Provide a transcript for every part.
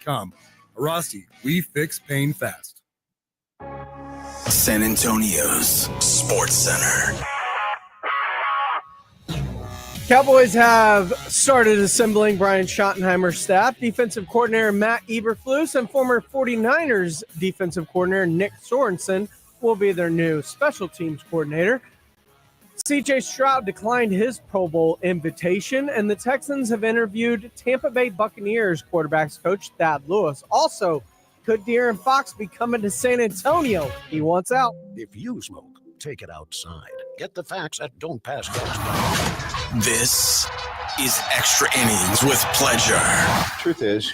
Arosty.com. Arosty, we fix pain fast. San Antonio's Sports Center. Cowboys have started assembling Brian Schottenheimer's staff. Defensive coordinator Matt Eberflus and former 49ers defensive coordinator Nick Sorensen will be their new special teams coordinator. C.J. Stroud declined his Pro Bowl invitation, and the Texans have interviewed Tampa Bay Buccaneers quarterbacks coach Thad Lewis. Also, could De'Aaron Fox be coming to San Antonio? He wants out. If you smoke, take it outside. Get the facts that don't pass gas. This is Extra Innings with Pleasure. Truth is,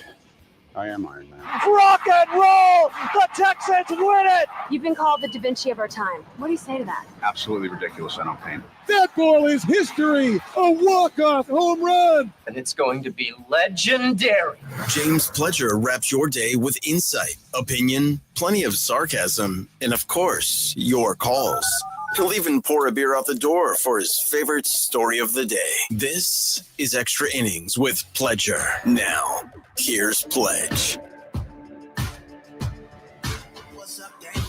I am Iron Man. Rock and roll! The Texans win it! You've been called the Da Vinci of our time. What do you say to that? Absolutely ridiculous. I don't paint. That ball is history. A walk-off home run. And it's going to be legendary. James Pledger wraps your day with insight, opinion, plenty of sarcasm, and of course, your calls. He'll even pour a beer out the door for his favorite story of the day. This is Extra Innings with Pledger. Now, here's Pledge. What's up, Danger?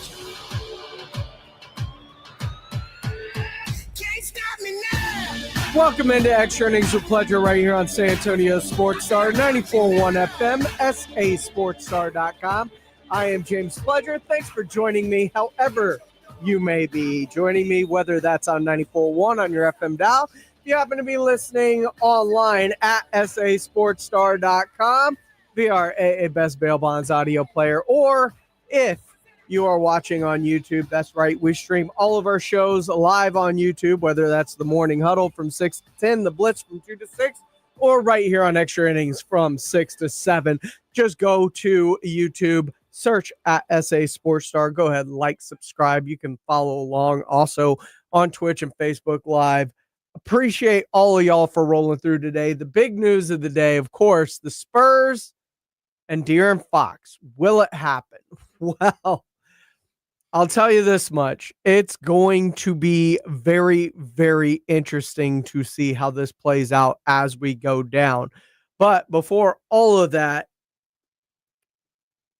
Can't stop me now. Welcome into Extra Innings with Pleasure right here on San Antonio Sports Star, 94.1 FM, sasportstar.com. I am James Pledger. Thanks for joining me, however you may be joining me, whether that's on 94.1 on your FM dial. If you happen to be listening online at sasportstar.com via our AA Best Bail Bonds audio player, or if you are watching on YouTube, that's right, we stream all of our shows live on YouTube, whether that's the Morning Huddle from 6 to 10, the Blitz from 2 to 6, or right here on Extra Innings from 6 to 7. Just go to YouTube, search at SA Sports Star. Go ahead, like, subscribe. You can follow along also on Twitch and Facebook Live. Appreciate all of y'all for rolling through today. The big news of the day, of course, the Spurs and De'Aaron Fox. Will it happen? Well, I'll tell you this much. It's going to be very, very interesting to see how this plays out as we go down. But before all of that,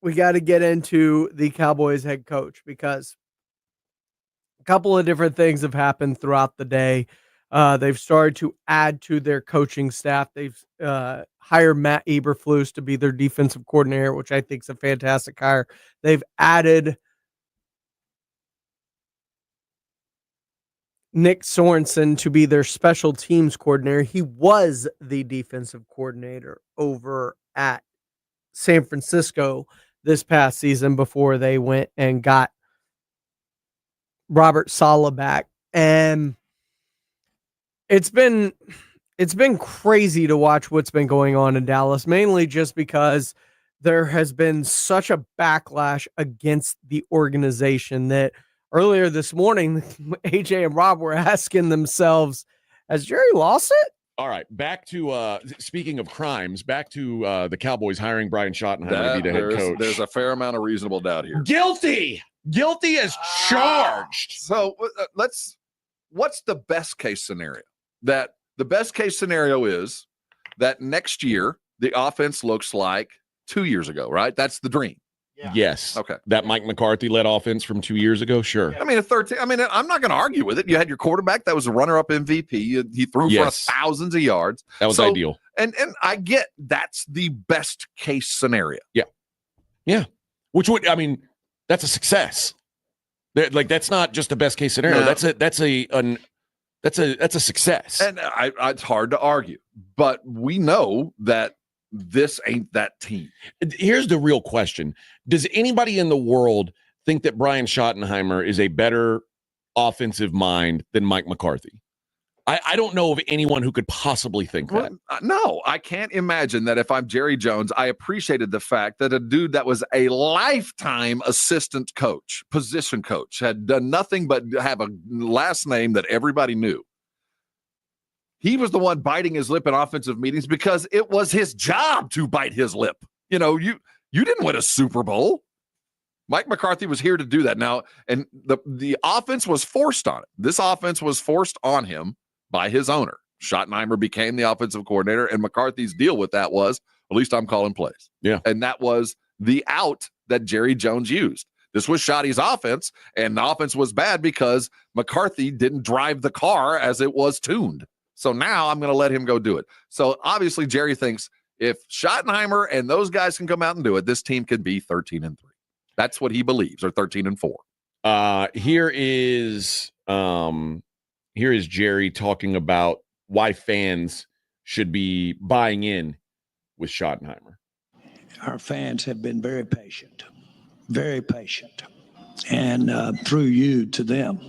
we got to get into the Cowboys head coach, because a couple of different things have happened throughout the day. They've started to add to their coaching staff. They've hired Matt Eberflus to be their defensive coordinator, which I think is a fantastic hire. They've added Nick Sorensen to be their special teams coordinator. He was the defensive coordinator over at San Francisco this past season before they went and got Robert Saleh back. And it's been crazy to watch what's been going on in Dallas, mainly just because there has been such a backlash against the organization that earlier this morning, AJ and Rob were asking themselves, has Jerry lost it? All right, back to speaking of crimes, back to the Cowboys hiring Brian Schottenheimer to be the head coach. There's a fair amount of reasonable doubt here. Guilty as charged. So what's the best case scenario? That the best case scenario is that next year the offense looks like 2 years ago, right? That's the dream. Yeah. Yes. Okay. That Mike McCarthy led offense from 2 years ago. Sure. I mean, I'm not going to argue with it. You had your quarterback that was a runner-up MVP. He threw for thousands of yards. That was ideal. And I get that's the best case scenario. Yeah. Yeah. Which would, I mean, that's a success. Like, that's not just a best case scenario. No. That's a success. And it's hard to argue, but we know that this ain't that team. Here's the real question. Does anybody in the world think that Brian Schottenheimer is a better offensive mind than Mike McCarthy? I don't know of anyone who could possibly think that. No, I can't imagine that. If I'm Jerry Jones, I appreciated the fact that a dude that was a lifetime assistant coach, position coach, had done nothing but have a last name that everybody knew. He was the one biting his lip in offensive meetings because it was his job to bite his lip. You know, you didn't win a Super Bowl. Mike McCarthy was here to do that. Now, and the offense was forced on it. This offense was forced on him by his owner. Schottenheimer became the offensive coordinator, and McCarthy's deal with that was, At least I'm calling plays. Yeah. And that was the out that Jerry Jones used. This was Schotty's offense, and the offense was bad because McCarthy didn't drive the car as it was tuned. So now I'm going to let him go do it. So obviously Jerry thinks if Schottenheimer and those guys can come out and do it, this team could be 13-3. That's what he believes, or 13-4. Here is Jerry talking about why fans should be buying in with Schottenheimer. Our fans have been very patient. And through you to them,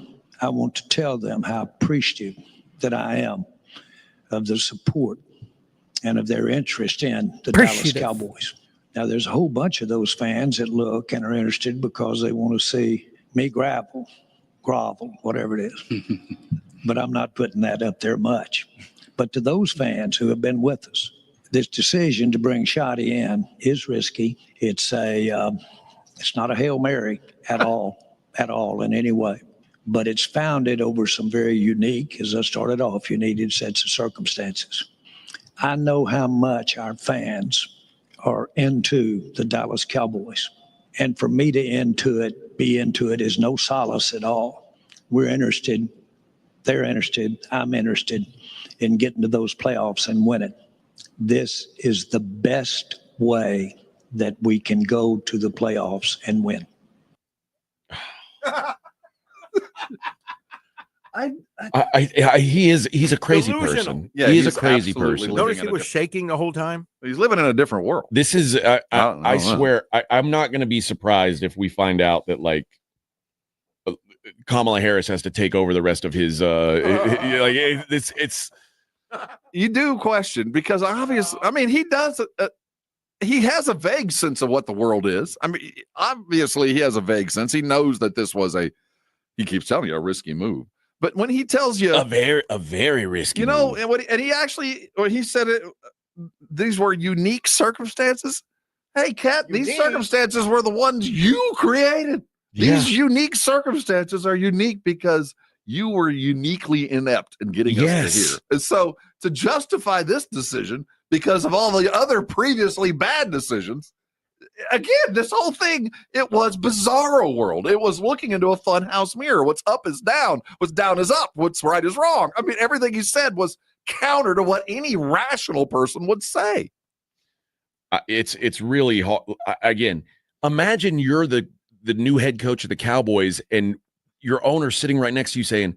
I want to tell them how appreciative that I am of the support and of their interest in the Dallas Cowboys. Now, there's a whole bunch of those fans that look and are interested because they want to see me grovel, whatever it is. But I'm not putting that up there much. But to those fans who have been with us, this decision to bring Schotty in is risky. It's not a Hail Mary at all in any way. But it's founded over some very unique, as I started off, unique sets of circumstances. I know how much our fans are into the Dallas Cowboys. And for me to be into it is no solace at all. We're interested, they're interested, I'm interested in getting to those playoffs and winning. This is the best way that we can go to the playoffs and win. He's a crazy person. Yeah, he is a crazy absolutely person. Notice he was shaking the whole time. He's living in a different world. This is I swear I'm not going to be surprised if we find out that like Kamala Harris has to take over the rest of his it's you do question, because obviously, I mean, he does he has a vague sense of what the world is. I mean, obviously he has a vague sense. He knows that this was he keeps telling you, a risky move. But when he tells you a very risky, move. And he said it, these were unique circumstances. Hey, Kat, these circumstances were the ones you created. These unique circumstances are unique because you were uniquely inept in getting us to here. And so to justify this decision because of all the other previously bad decisions, again, this whole thing, it was bizarro world. It was looking into a funhouse mirror. What's up is down. What's down is up. What's right is wrong. I mean, everything he said was counter to what any rational person would say. It's really hard. Again, imagine you're the new head coach of the Cowboys and your owner sitting right next to you saying,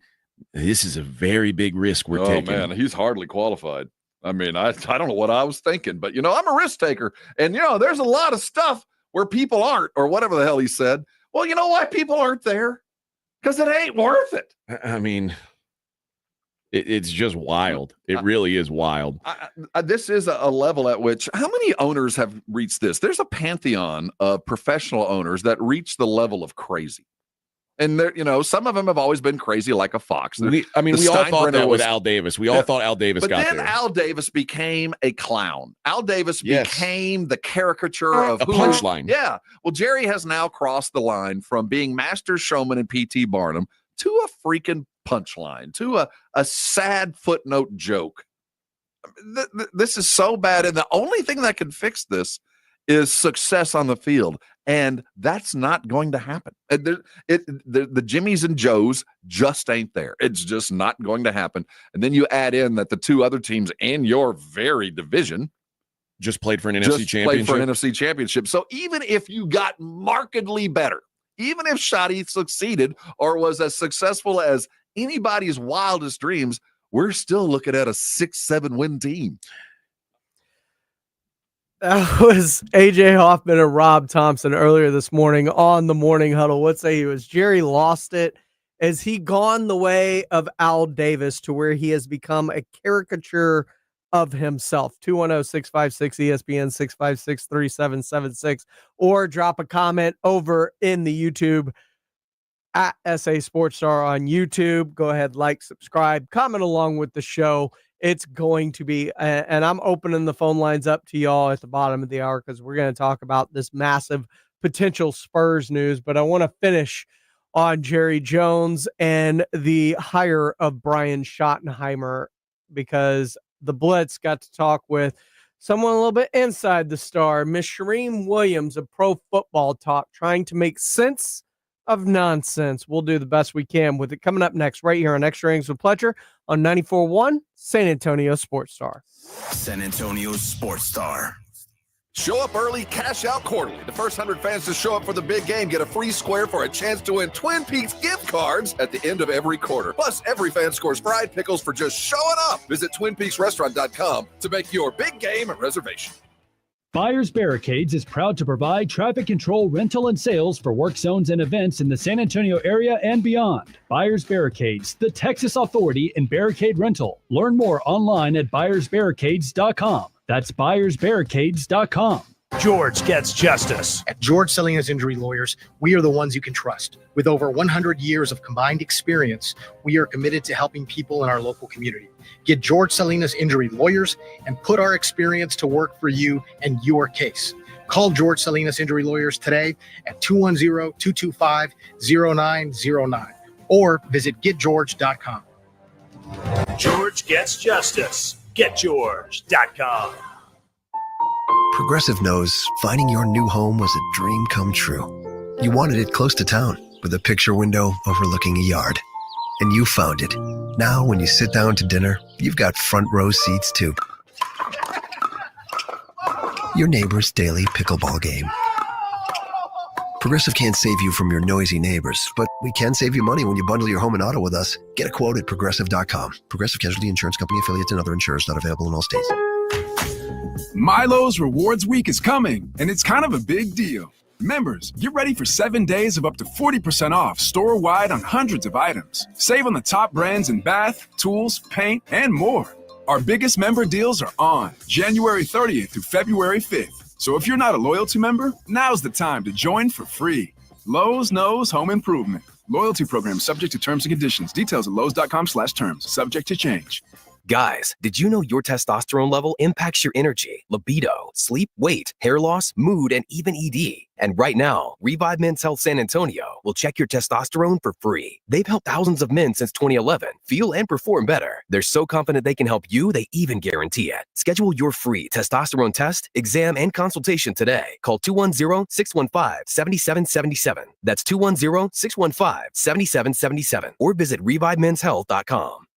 this is a very big risk we're taking. Oh, man, he's hardly qualified. I mean, I don't know what I was thinking, but, I'm a risk taker. And, there's a lot of stuff where people aren't, or whatever the hell he said. Well, you know why people aren't there? Because it ain't worth it. I mean, it's just wild. It really is wild. This is a level at which, how many owners have reached this? There's a pantheon of professional owners that reach the level of crazy. And there, some of them have always been crazy like a fox. We all thought that with Al Davis. We all thought Al Davis got there. But then Al Davis became a clown. Al Davis became the caricature of a punchline. Yeah. Well, Jerry has now crossed the line from being master showman in P.T. Barnum to a freaking punchline, to a sad footnote joke. This is so bad. And the only thing that can fix this is success on the field. And that's not going to happen. The Jimmies and Joes just ain't there. It's just not going to happen. And then you add in that the two other teams in your very division just played for an NFC championship. So even if you got markedly better, even if Schotty succeeded or was as successful as anybody's wildest dreams, we're still looking at a 6-7 win team. That was AJ Hoffman and Rob Thompson earlier this morning on the Morning Huddle. What say you? Has Jerry lost it? Has he gone the way of Al Davis to where he has become a caricature of himself? 210-656-ESPN, 656-3776, or drop a comment over in the YouTube at SA Sports Star on YouTube. Go ahead, like, subscribe, comment along with the show. It's going to be, and I'm opening the phone lines up to y'all at the bottom of the hour because we're going to talk about this massive potential Spurs news. But I want to finish on Jerry Jones and the hire of Brian Schottenheimer, because the Blitz got to talk with someone a little bit inside the Star, Miss Shireen Williams of Pro Football Talk, trying to make sense of nonsense. We'll do the best we can with it coming up next right here on Extra Innings with Pletcher on 94.1 San Antonio Sports Star. San Antonio Sports Star. Show up early, cash out quarterly. The first 100 fans to show up for the big game get a free square for a chance to win Twin Peaks gift cards at the end of every quarter. Plus, every fan scores fried pickles for just showing up. Visit TwinPeaksRestaurant.com to make your big game a reservation. Buyers Barricades is proud to provide traffic control, rental, and sales for work zones and events in the San Antonio area and beyond. Buyers Barricades, the Texas authority in barricade rental. Learn more online at buyersbarricades.com. That's buyersbarricades.com. George gets justice. At George Salinas Injury Lawyers, we are the ones you can trust. With over 100 years of combined experience, we are committed to helping people in our local community. Get George Salinas Injury Lawyers and put our experience to work for you and your case. Call George Salinas Injury Lawyers today at 210-225-0909 or visit getgeorge.com. George gets justice. GetGeorge.com. Progressive knows finding your new home was a dream come true. You wanted it close to town with a picture window overlooking a yard. And you found it. Now, when you sit down to dinner, you've got front row seats too. Your neighbor's daily pickleball game. Progressive can't save you from your noisy neighbors, but we can save you money when you bundle your home and auto with us. Get a quote at Progressive.com. Progressive Casualty Insurance Company, affiliates, and other insurers not available in all states. Milo's Rewards Week is coming, and it's kind of a big deal. Members, get ready for 7 days of up to 40% off store-wide on hundreds of items. Save on the top brands in bath, tools, paint, and more. Our biggest member deals are on January 30th through February 5th. So if you're not a loyalty member, now's the time to join for free. Lowe's knows home improvement. Loyalty program subject to terms and conditions. Details at lowes.com/terms. Subject to change. Guys, did you know your testosterone level impacts your energy, libido, sleep, weight, hair loss, mood, and even ED? And right now, Revive Men's Health San Antonio will check your testosterone for free. They've helped thousands of men since 2011 feel and perform better. They're so confident they can help you, they even guarantee it. Schedule your free testosterone test, exam, and consultation today. Call 210-615-7777. That's 210-615-7777. Or visit ReviveMen'sHealth.com.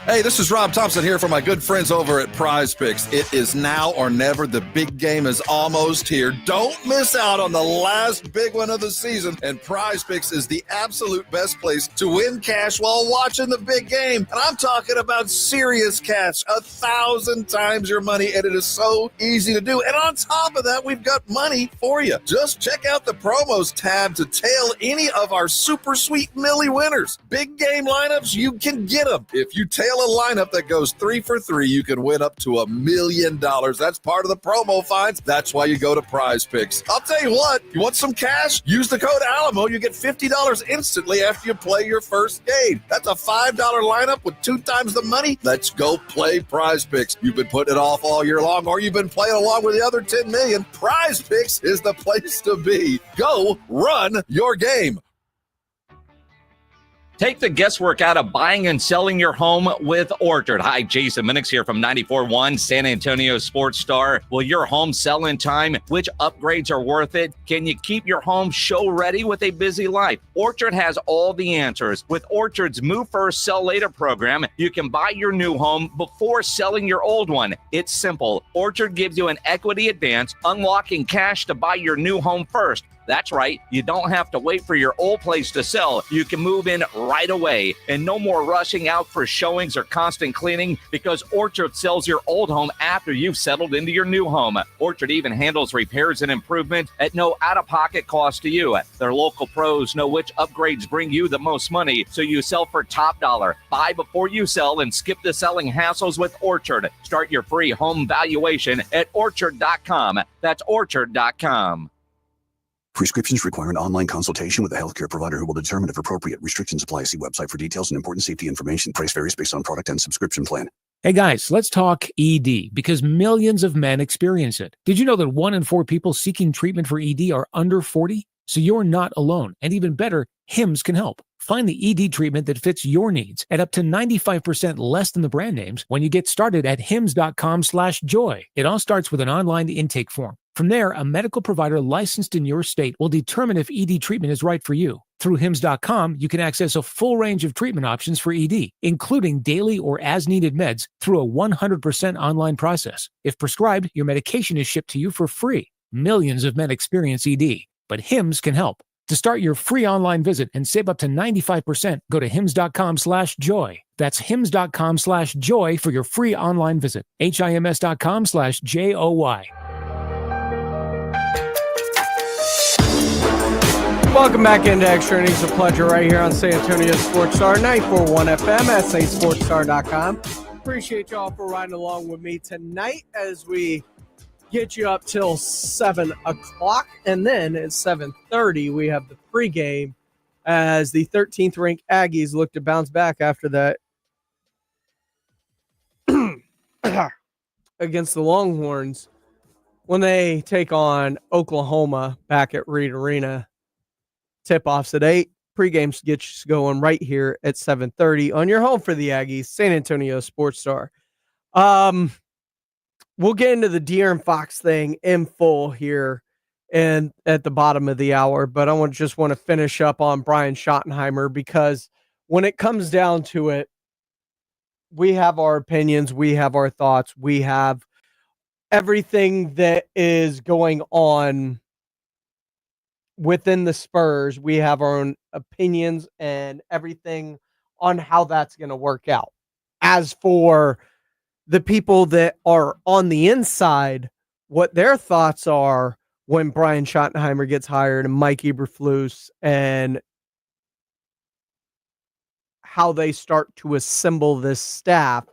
Hey, this is Rob Thompson here for my good friends over at Prize Picks. It is now or never. The big game is almost here. Don't miss out on the last big one of the season. And Prize Picks is the absolute best place to win cash while watching the big game. And I'm talking about serious cash, 1,000 times your money. And it is so easy to do. And on top of that, we've got money for you. Just check out the promos tab to tail any of our super sweet Millie winners. Big game lineups, you can get them. If you tail a lineup that goes 3 for 3, you can win up to $1 million. That's part of the promo finds. That's why you go to Prize Picks. I'll tell you what, you want some cash? Use the code Alamo. You get $50 instantly after you play your first game. That's a $5 lineup with 2 times the money. Let's go play Prize Picks. You've been putting it off all year long, or you've been playing along with the other 10 million. Prize Picks is the place to be. Go run your game. Take the guesswork out of buying and selling your home with Orchard. Hi, Jason Minix here from 94.1 San Antonio Sports Star. Will your home sell in time? Which upgrades are worth it? Can you keep your home show ready with a busy life? Orchard has all the answers. With Orchard's Move First, Sell Later program, you can buy your new home before selling your old one. It's simple. Orchard gives you an equity advance, unlocking cash to buy your new home first. That's right. You don't have to wait for your old place to sell. You can move in right away. And no more rushing out for showings or constant cleaning, because Orchard sells your old home after you've settled into your new home. Orchard even handles repairs and improvements at no out-of-pocket cost to you. Their local pros know which upgrades bring you the most money, so you sell for top dollar. Buy before you sell and skip the selling hassles with Orchard. Start your free home valuation at Orchard.com. That's Orchard.com. Prescriptions require an online consultation with a healthcare provider who will determine if appropriate. Restrictions apply. See website for details and important safety information. Price varies based on product and subscription plan. Hey guys, let's talk ED, because millions of men experience it. Did you know that 1 in 4 people seeking treatment for ED are under 40? So you're not alone. And even better, HIMS can help. Find the ED treatment that fits your needs at up to 95% less than the brand names when you get started at hims.com/joy. It all starts with an online intake form. From there, a medical provider licensed in your state will determine if ED treatment is right for you. Through hims.com, you can access a full range of treatment options for ED, including daily or as-needed meds through a 100% online process. If prescribed, your medication is shipped to you for free. Millions of men experience ED, but Hims can help. To start your free online visit and save up to 95%, go to hims.com/joy. That's hims.com/joy for your free online visit. HIMS.com/JOY. Welcome back into Extra Innings of Pleasure right here on San Antonio Sports Star, 94.1 FM, sasportstar.com. Appreciate y'all for riding along with me tonight as we get you up till 7 o'clock. And then at 7:30, we have the pregame as the 13th ranked Aggies look to bounce back after that against the Longhorns when they take on Oklahoma back at Reed Arena. Tip-offs at 8. Pregames get you going right here at 7:30 on your home for the Aggies, San Antonio Sports Star. We'll get into the De'Aaron Fox thing in full here and at the bottom of the hour, but I just want to finish up on Brian Schottenheimer because when it comes down to it, we have our opinions, we have our thoughts, we have everything that is going on within the Spurs. We have our own opinions and everything on how that's going to work out. As for the people that are on the inside, what their thoughts are when Brian Schottenheimer gets hired and Mike Eberflus and how they start to assemble this staff,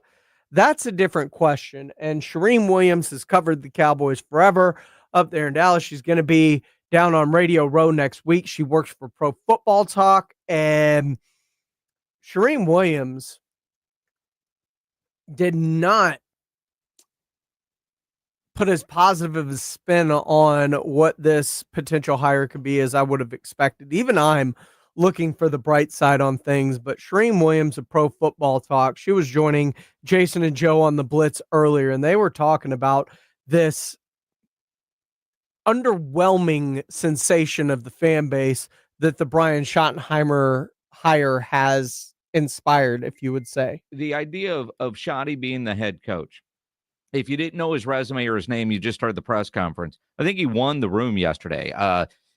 that's a different question. And Shereen Williams has covered the Cowboys forever up there in Dallas. She's going to be down on Radio Row next week. She works for Pro Football Talk, and Shereen Williams did not put as positive of a spin on what this potential hire could be as I would have expected. Even I'm looking for the bright side on things, but Shereen Williams of Pro Football Talk, she was joining Jason and Joe on the Blitz earlier, and they were talking about this underwhelming sensation of the fan base that the Brian Schottenheimer hire has inspired, if you would say. The idea of Schotty being the head coach, if you didn't know his resume or his name, you just started the press conference. I think he won the room yesterday.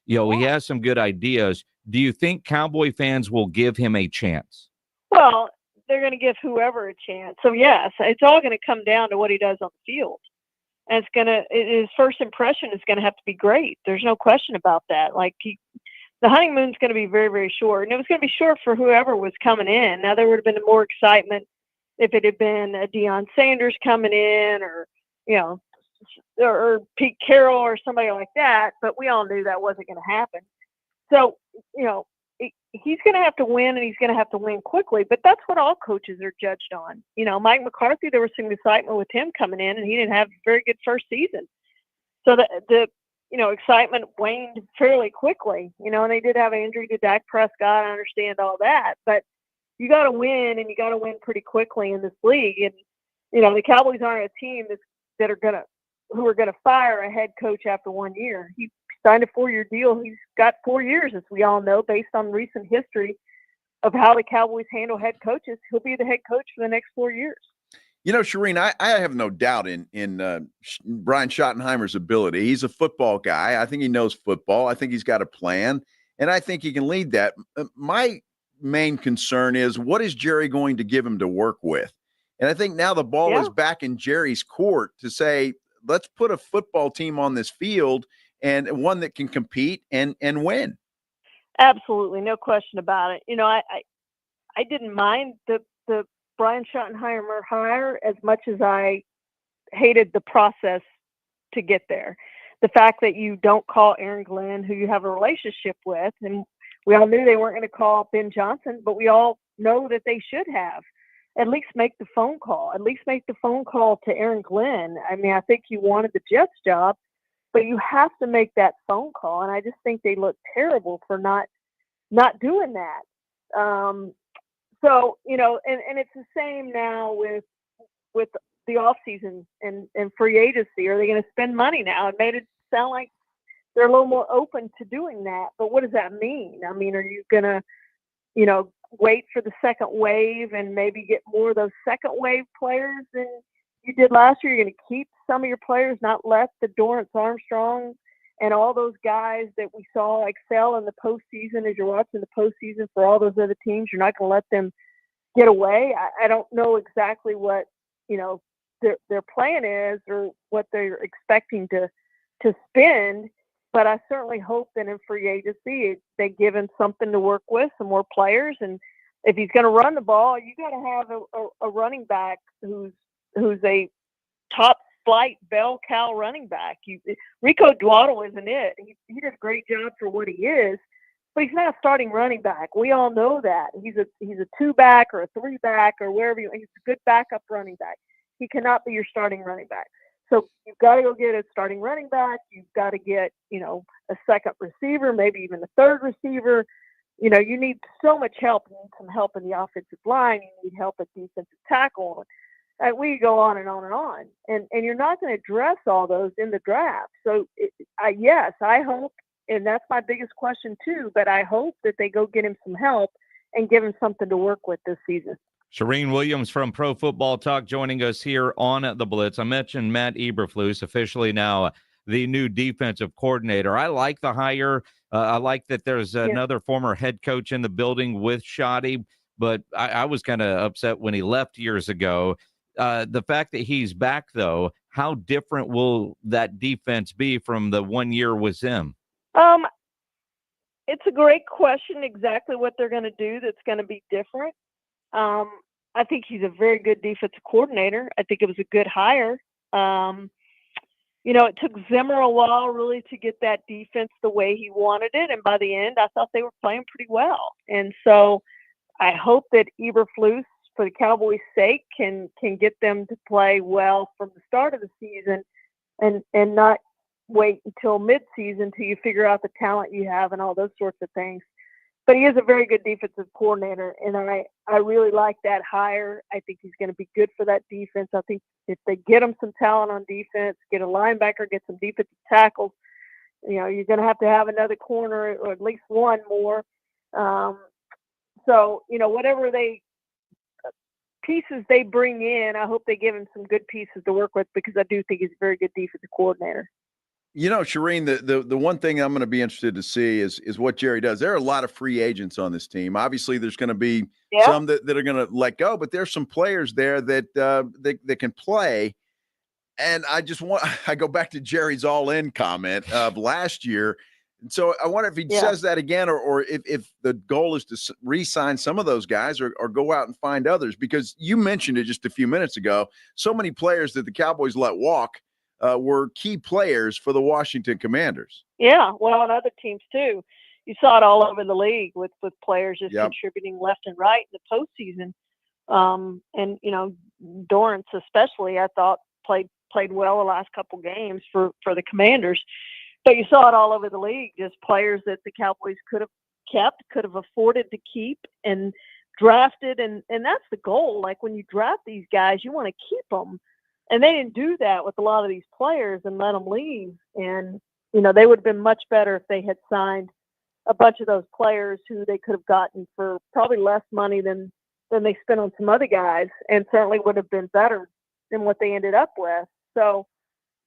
He has some good ideas. Do you think Cowboy fans will give him a chance? Well, they're going to give whoever a chance. So, yes, it's all going to come down to what he does on the field. And his first impression is going to have to be great. There's no question about that. The honeymoon's going to be very, very short. And it was going to be short for whoever was coming in. Now, there would have been more excitement if it had been a Deion Sanders coming in or Pete Carroll or somebody like that. But we all knew that wasn't going to happen. So, he's going to have to win, and he's going to have to win quickly. But that's what all coaches are judged on. Mike McCarthy, there was some excitement with him coming in, and he didn't have a very good first season. So the excitement waned fairly quickly, and they did have an injury to Dak Prescott. I understand all that, but you got to win, and you got to win pretty quickly in this league. And, the Cowboys aren't a team who are going to fire a head coach after 1 year. He signed a 4-year deal. He's got 4 years, as we all know, based on recent history of how the Cowboys handle head coaches. He'll be the head coach for the next 4 years. Shereen, I have no doubt in Brian Schottenheimer's ability. He's a football guy. I think he knows football. I think he's got a plan, and I think he can lead that. My main concern is, what is Jerry going to give him to work with? And I think now the ball is back in Jerry's court to say, let's put a football team on this field and one that can compete and win. Absolutely. No question about it. I didn't mind the Brian Schottenheimer hire as much as I hated the process to get there. The fact that you don't call Aaron Glenn, who you have a relationship with, and we all knew they weren't going to call Ben Johnson, but we all know that they should have. At least make the phone call. At least make the phone call to Aaron Glenn. I mean, I think you wanted the Jets job, but you have to make that phone call. And I just think they look terrible for not doing that. So, and it's the same now with the off season and free agency. Are they going to spend money now? It made it sound like they're a little more open to doing that. But what does that mean? I mean, are you going to, wait for the second wave and maybe get more of those second wave players than you did last year? You're going to keep some of your players, not let the Dorrance Armstrong and all those guys that we saw excel in the postseason as you're watching the postseason for all those other teams. You're not going to let them get away. I don't know exactly what, their plan is or what they're expecting to spend, but I certainly hope that in free agency they give him something to work with, some more players. And if he's going to run the ball, you got to have a running back who's a top flight bell cow running back. Rico Dwaddle isn't it. He does a great job for what he is, but he's not a starting running back. We all know that. He's a 2-back or a 3-back or wherever he's a good backup running back. He cannot be your starting running back. So you've got to go get a starting running back. You've got to get, a second receiver, maybe even a third receiver. You need so much help. You need some help in the offensive line. You need help at defensive tackle. We go on and on and on. And you're not going to address all those in the draft. So, yes, I hope, and that's my biggest question too, but I hope that they go get him some help and give him something to work with this season. Shireen Williams from Pro Football Talk joining us here on The Blitz. I mentioned Matt Eberflus, officially now the new defensive coordinator. I like the hire. I like that there's another former head coach in the building with Shoddy, but I was kind of upset when he left years ago. The fact that he's back, though, how different will that defense be from the 1 year with him? It's a great question, exactly what they're going to do that's going to be different. I think he's a very good defensive coordinator. I think it was a good hire. It took Zimmer a while really to get that defense the way he wanted it. And by the end, I thought they were playing pretty well. And so I hope that Eberflus, for the Cowboys' sake, can get them to play well from the start of the season and not wait until mid-season till you figure out the talent you have and all those sorts of things. But he is a very good defensive coordinator, and I really like that hire. I think he's going to be good for that defense. I think if they get him some talent on defense, get a linebacker, get some defensive tackles, you're going to have another corner or at least one more. So, whatever pieces they bring in, I hope they give him some good pieces to work with because I do think he's a very good defensive coordinator. Shireen, the one thing I'm going to be interested to see is what Jerry does. There are a lot of free agents on this team. Obviously, there's going to be some that are going to let go, but there's some players there that can play. And I go back to Jerry's all-in comment of last year. And so I wonder if he says that again, or if the goal is to re-sign some of those guys or go out and find others, because you mentioned it just a few minutes ago. So many players that the Cowboys let walk were key players for the Washington Commanders. Yeah, well, on other teams too. You saw it all over the league with players just contributing left and right in the postseason. And Dorrance especially, I thought played well the last couple games for the Commanders. But you saw it all over the league, just players that the Cowboys could have kept, could have afforded to keep and drafted. And that's the goal. Like when you draft these guys, you want to keep them. And they didn't do that with a lot of these players and let them leave. And, they would have been much better if they had signed a bunch of those players who they could have gotten for probably less money than they spent on some other guys, and certainly would have been better than what they ended up with. So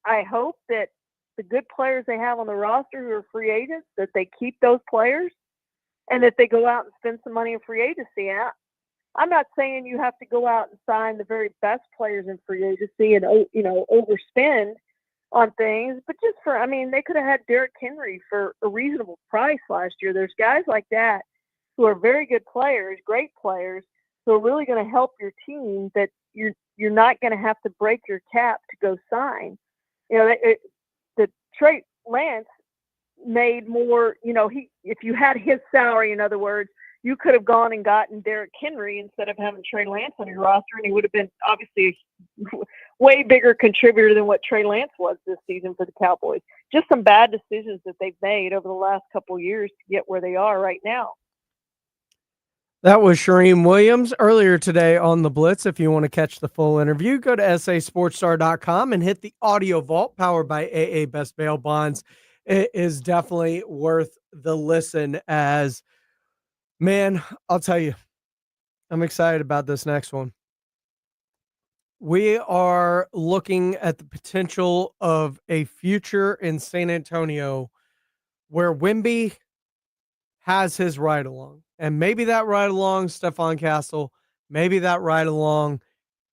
I hope that the good players they have on the roster who are free agents, that they keep those players and that they go out and spend some money in free agency. I'm not saying you have to go out and sign the very best players in free agency and, overspend on things, but just they could have had Derrick Henry for a reasonable price last year. There's guys like that who are very good players, great players, who are really going to help your team that you're not going to have to break your cap to go sign. The Trey Lance made more, if you had his salary, in other words, you could have gone and gotten Derrick Henry instead of having Trey Lance on your roster, and he would have been obviously a way bigger contributor than what Trey Lance was this season for the Cowboys. Just some bad decisions that they've made over the last couple of years to get where they are right now. That was Shereen Williams earlier today on The Blitz. If you want to catch the full interview, go to sasportstar.com and hit the audio vault powered by AA Best Bail Bonds. It is definitely worth the listen as, man, I'll tell you, I'm excited about this next one. We are looking at the potential of a future in San Antonio where Wemby has his ride along. And maybe that ride along, Stephon Castle, maybe that ride along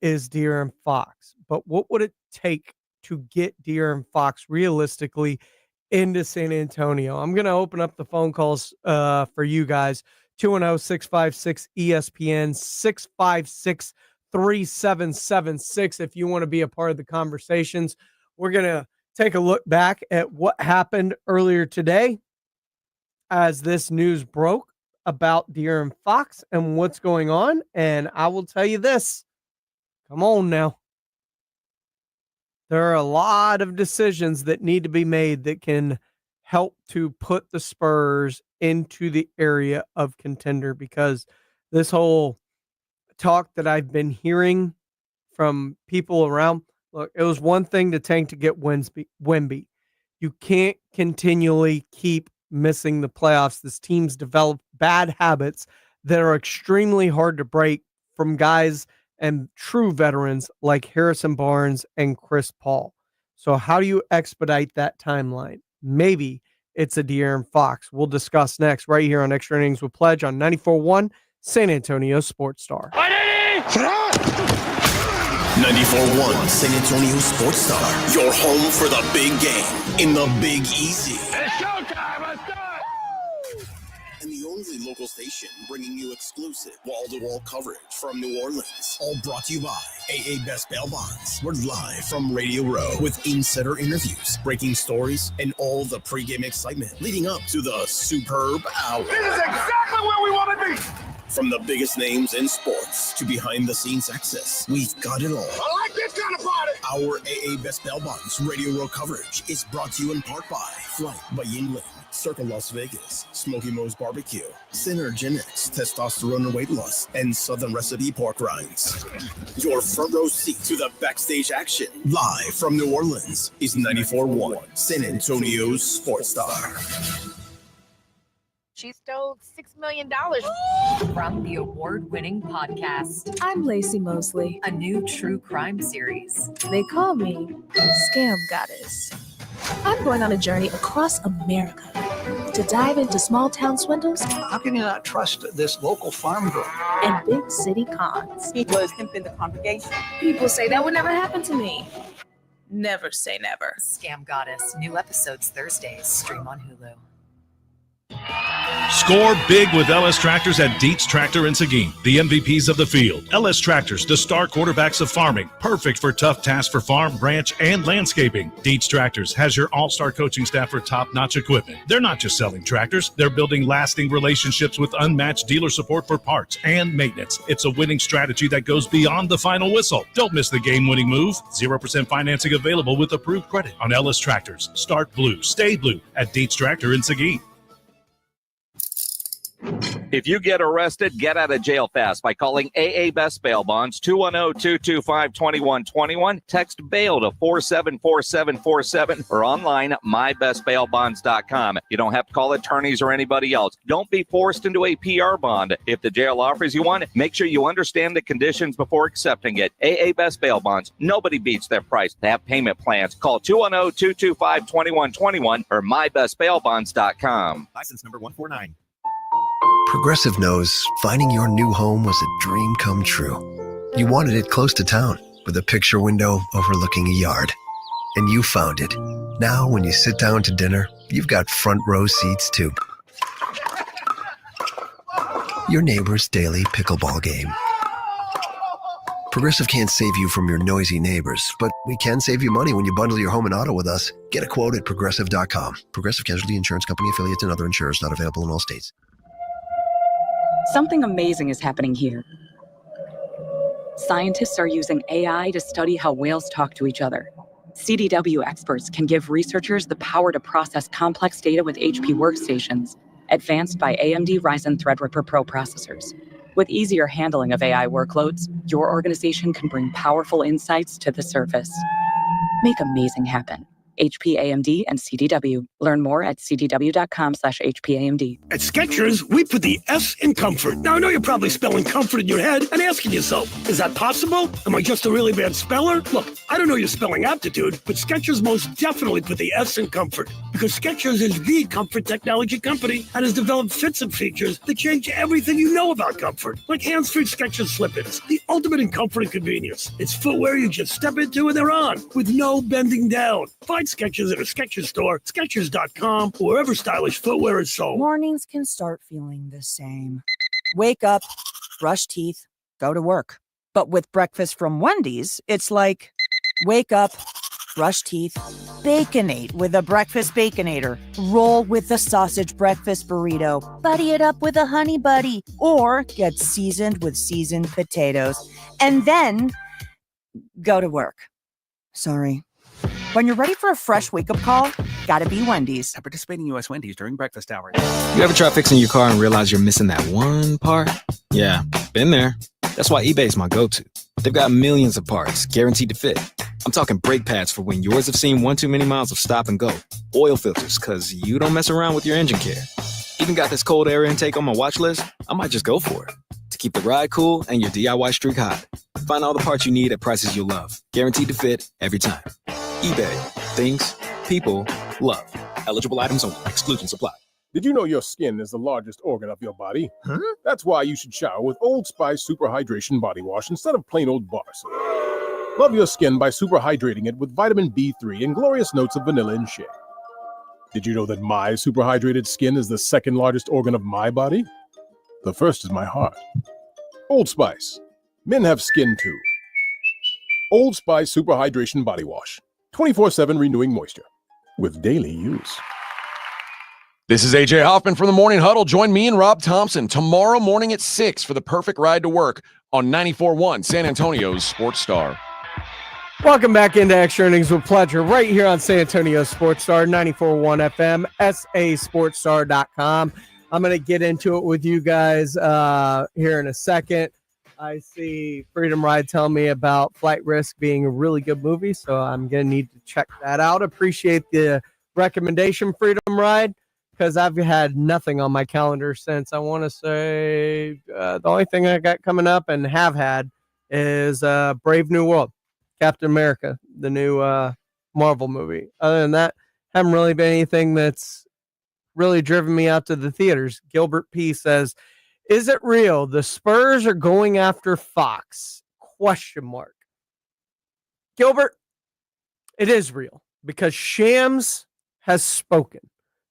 is De'Aaron Fox. But what would it take to get De'Aaron Fox realistically into San Antonio? I'm going to open up the phone calls for you guys. 210-656-ESPN, 656-3776 if you want to be a part of the conversations. We're going to take a look back at what happened earlier today as this news broke about De'Aaron Fox and what's going on. And I will tell you this. Come on now. There are a lot of decisions that need to be made that can help to put the Spurs into the area of contender, because this whole talk that I've been hearing from people around, look, it was one thing to tank to get Wemby. You can't continually keep missing the playoffs. This team's developed bad habits that are extremely hard to break from guys and true veterans like Harrison Barnes and Chris Paul. So how do you expedite that timeline? Maybe it's a De'Aaron Fox. We'll discuss next right here on Extra Innings with Pledge on 94.1 San Antonio Sports Star. 94.1 San Antonio Sports Star, your home for the big game in the Big Easy. It's showtime. Let's do it. And the only local station bringing you exclusive wall-to-wall coverage from New Orleans. All brought to you by AA Best Bail Bonds. We're live from Radio Row with insider interviews, breaking stories, and all the pregame excitement leading up to the superb hour. This is exactly where we want to be. From the biggest names in sports to behind-the-scenes access, we've got it all. I like this kind of party. Our AA Best Bail Bonds Radio Row coverage is brought to you in part by Flight by Yingling, Circle Las Vegas, Smoky Moe's Barbecue, Synergenics, Testosterone and Weight Loss, and Southern Recipe Pork Rinds. Your front row seat to the backstage action, live from New Orleans, is 94.1 San Antonio's Sports Star. She stole $6 million from the award-winning podcast. I'm Lacey Mosley. A new true crime series. They call me Scam Goddess. I'm going on a journey across America to dive into small-town swindles. How can you not trust this local farm girl? And big city cons. He was pimping the congregation. People say that would never happen to me. Never say never. Scam Goddess. New episodes Thursdays. Stream on Hulu. Score big with LS Tractors at Dietz Tractor in Seguin, the MVPs of the field. LS Tractors, the star quarterbacks of farming, perfect for tough tasks for farm, ranch, and landscaping. Dietz Tractors has your all-star coaching staff for top-notch equipment. They're not just selling tractors, they're building lasting relationships with unmatched dealer support for parts and maintenance. It's a winning strategy that goes beyond the final whistle. Don't miss the game-winning move. 0% financing available with approved credit on LS Tractors. Start blue, stay blue at Dietz Tractor in Seguin. If you get arrested, get out of jail fast by calling AA Best Bail Bonds, 210-225-2121. Text bail to 474747 or online, mybestbailbonds.com. You don't have to call attorneys or anybody else. Don't be forced into a PR bond. If the jail offers you one, make sure you understand the conditions before accepting it. AA Best Bail Bonds. Nobody beats their price. They have payment plans. Call 210-225-2121 or mybestbailbonds.com. License number 149. Progressive knows finding your new home was a dream come true. You wanted it close to town with a picture window overlooking a yard. And you found it. Now, when you sit down to dinner, you've got front row seats too. Your neighbor's daily pickleball game. Progressive can't save you from your noisy neighbors, but we can save you money when you bundle your home and auto with us. Get a quote at Progressive.com. Progressive Casualty Insurance Company, affiliates, and other insurers not available in all states. Something amazing is happening here. Scientists are using AI to study how whales talk to each other. CDW experts can give researchers the power to process complex data with HP workstations, advanced by AMD Ryzen Threadripper Pro processors. With easier handling of AI workloads, your organization can bring powerful insights to the surface. Make amazing happen. HP, AMD, and CDW. Learn more at cdw.com/HPAMD. At Skechers, we put the S in comfort. Now, I know you're probably spelling comfort in your head and asking yourself, is that possible? Am I just a really bad speller? Look, I don't know your spelling aptitude, but Skechers most definitely put the S in comfort because Skechers is the comfort technology company and has developed fits and features that change everything you know about comfort, like hands-free Skechers slip-ins, the ultimate in comfort and convenience. It's footwear you just step into and they're on, with no bending down. Find Skechers at a Skechers store, Skechers.com, or wherever stylish footwear is sold. Mornings can start feeling the same. Wake up, brush teeth, go to work. But with breakfast from Wendy's, it's like, wake up, brush teeth, Baconate with a breakfast Baconator. Roll with the sausage breakfast burrito. Buddy it up with a honey buddy. Or get seasoned with seasoned potatoes. And then go to work. Sorry. When you're ready for a fresh wake-up call, gotta be Wendy's. At participating U.S. Wendy's during breakfast hours. You ever try fixing your car and realize you're missing that one part? Yeah, been there. That's why eBay's my go-to. They've got millions of parts, guaranteed to fit. I'm talking brake pads for when yours have seen one too many miles of stop and go. Oil filters, because you don't mess around with your engine care. Even got this cold air intake on my watch list. I might just go for it. To keep the ride cool and your DIY streak hot. Find all the parts you need at prices you'll love. Guaranteed to fit every time. eBay. Things, people, love. Eligible items only. Exclusions apply. Did you know your skin is the largest organ of your body? Huh? That's why you should shower with Old Spice Super Hydration Body Wash instead of plain old bar soap. Love your skin by super hydrating it with vitamin B3 and glorious notes of vanilla and shea. Did you know that my super hydrated skin is the second largest organ of my body? The first is my heart. Old Spice. Men have skin too. Old Spice Super Hydration Body Wash. 24/7 renewing moisture with daily use. This is AJ Hoffman from the Morning Huddle. Join me and Rob Thompson tomorrow morning at 6 for the perfect ride to work on 94.1 San Antonio's Sports Star. Welcome back into Extra Innings with Pleasure right here on San Antonio Sports Star, 94.1 FM, sasportstar.com. I'm going to get into it with you guys here in a second. I see Freedom Ride tell me about Flight Risk being a really good movie, so I'm going to need to check that out. Appreciate the recommendation, Freedom Ride, because I've had nothing on my calendar since, I want to say, the only thing I got coming up and have had is Brave New World. Captain America, the new Marvel movie. Other than that, haven't really been anything that's really driven me out to the theaters. Gilbert P. says, is it real? The Spurs are going after Fox? ? Gilbert, it is real because Shams has spoken.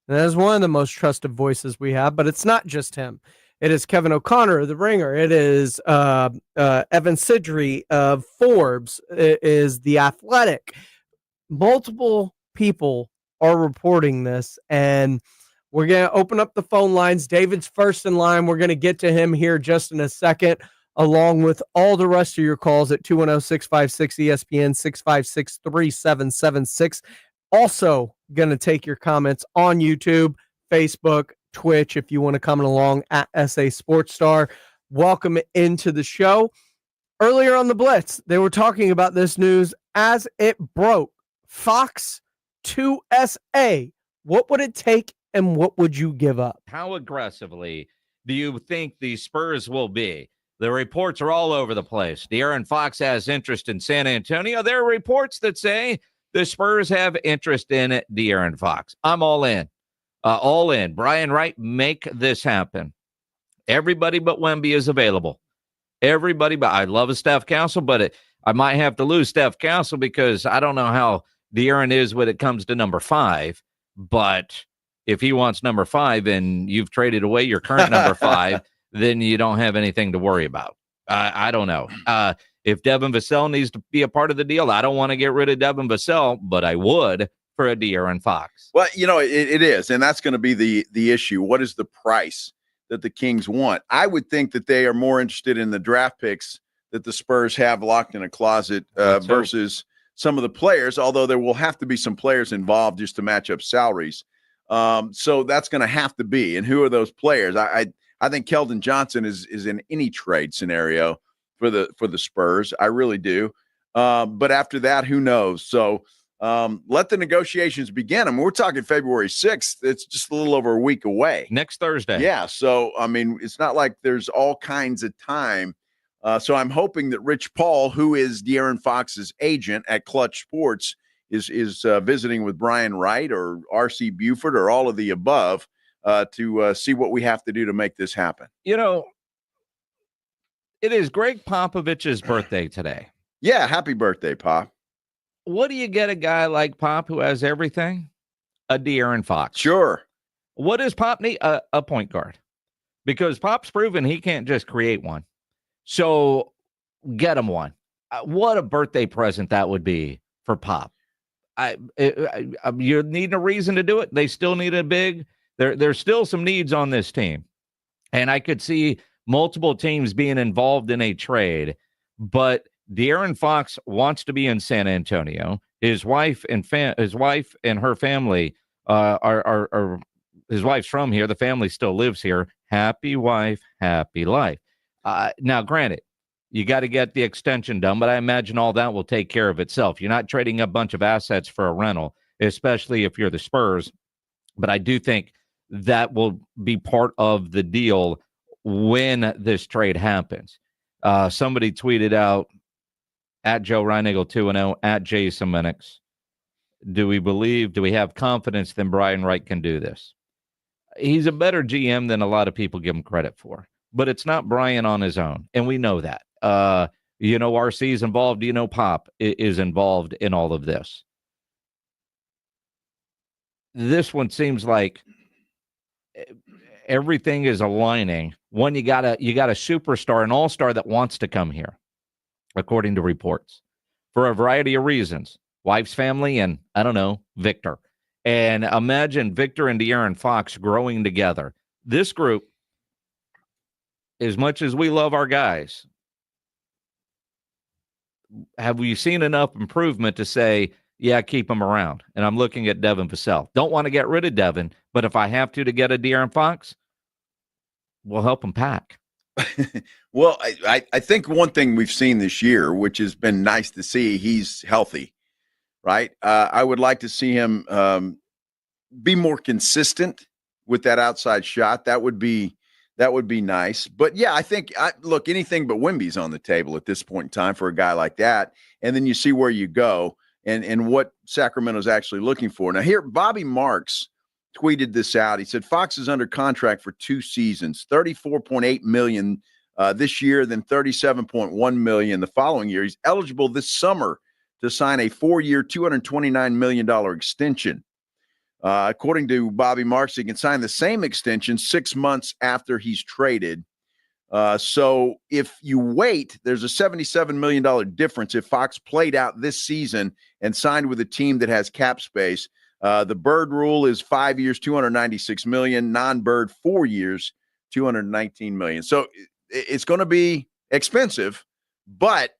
And that is one of the most trusted voices we have, but it's not just him. It is Kevin O'Connor of The Ringer. It is Evan Sidri of Forbes. It is The Athletic. Multiple people are reporting this, and we're going to open up the phone lines. David's first in line. We're going to get to him here just in a second, along with all the rest of your calls at 210-656-ESPN, 656-3776. Also going to take your comments on YouTube, Facebook, Twitch, if you want to come along at SA Sports Star. Welcome into the show. Earlier on the Blitz, they were talking about this news as it broke. Fox to SA. What would it take and what would you give up? How aggressively do you think the Spurs will be? The reports are all over the place. De'Aaron Fox has interest in San Antonio. There are reports that say the Spurs have interest in De'Aaron Fox. I'm all in. All in. Brian Wright, make this happen. Everybody but Wemby is available. Everybody but I love a Steph Council, but I might have to lose Steph Council because I don't know how De'Aaron is when it comes to number 5. But if he wants number 5 and you've traded away your current number 5, then you don't have anything to worry about. I don't know. If Devin Vassell needs to be a part of the deal, I don't want to get rid of Devin Vassell, but I would for a De'Aaron Fox. Well, it is, and that's going to be the issue. What is the price that the Kings want? I would think that they are more interested in the draft picks that the Spurs have locked in a closet versus some of the players, although there will have to be some players involved just to match up salaries. So that's going to have to be. And who are those players? I think Keldon Johnson is in any trade scenario for the Spurs. I really do. But after that, who knows? So let the negotiations begin. I mean, we're talking February 6th. It's just a little over a week away. Next Thursday. Yeah. So, I mean, it's not like there's all kinds of time. So I'm hoping that Rich Paul, who is De'Aaron Fox's agent at Clutch Sports, is visiting with Brian Wright or R.C. Buford or all of the above to see what we have to do to make this happen. You know, it is Greg Popovich's birthday today. Yeah, happy birthday, Pop. What do you get a guy like Pop who has everything? A De'Aaron Fox. Sure. What does Pop need? A point guard. Because Pop's proven he can't just create one. So get him one. What a birthday present that would be for Pop. You need a reason to do it. They still need a big. There's still some needs on this team. And I could see multiple teams being involved in a trade, but De'Aaron Fox wants to be in San Antonio. His wife and her family are his wife's from here. The family still lives here. Happy wife, happy life. Now, granted, you got to get the extension done, but I imagine all that will take care of itself. You're not trading a bunch of assets for a rental, especially if you're the Spurs. But I do think that will be part of the deal when this trade happens. Somebody tweeted out at Joe Reinagle 2-0, at Jason Minix. Do we have confidence that Brian Wright can do this? He's a better GM than a lot of people give him credit for, but it's not Brian on his own. And we know that. RC is involved. Pop is involved in all of this. This one seems like everything is aligning. One, you got a superstar, an all-star that wants to come here, according to reports, for a variety of reasons. Wife's family and, I don't know, Victor. And imagine Victor and De'Aaron Fox growing together. This group, as much as we love our guys, have we seen enough improvement to say, yeah, keep them around? And I'm looking at Devin Vassell. Don't want to get rid of Devin, but if I have to get a De'Aaron Fox, we'll help him pack. Well, I think one thing we've seen this year, which has been nice to see, he's healthy, right? I would like to see him be more consistent with that outside shot. That would be nice. But yeah, I think look, anything but Wemby's on the table at this point in time for a guy like that. And then you see where you go and what Sacramento's actually looking for. Now here, Bobby Marks tweeted this out. He said Fox is under contract for 2 seasons, $34.8 million this year, then $37.1 million the following year. He's eligible this summer to sign a 4-year, $229 million extension. According to Bobby Marks, he can sign the same extension 6 months after he's traded. So if you wait, there's a $77 million difference if Fox played out this season and signed with a team that has cap space. The Bird rule is 5 years, $296 million. Non-Bird, 4 years, $219 million. So it's going to be expensive, but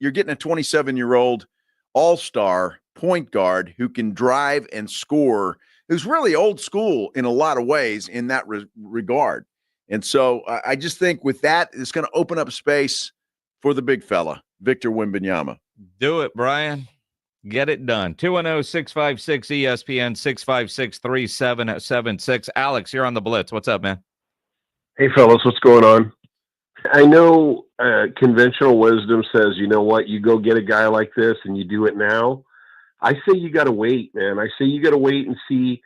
you're getting a 27-year-old all-star point guard who can drive and score, who's really old school in a lot of ways in that regard. And so I just think with that, it's going to open up space for the big fella, Victor Wembanyama. Do it, Brian. Get it done. 210-656-ESPN, 656-3776. Alex, you're on the Blitz. What's up, man? Hey, fellas, what's going on? I know conventional wisdom says, you know what, you go get a guy like this and you do it now. I say you got to wait, man. I say you got to wait and see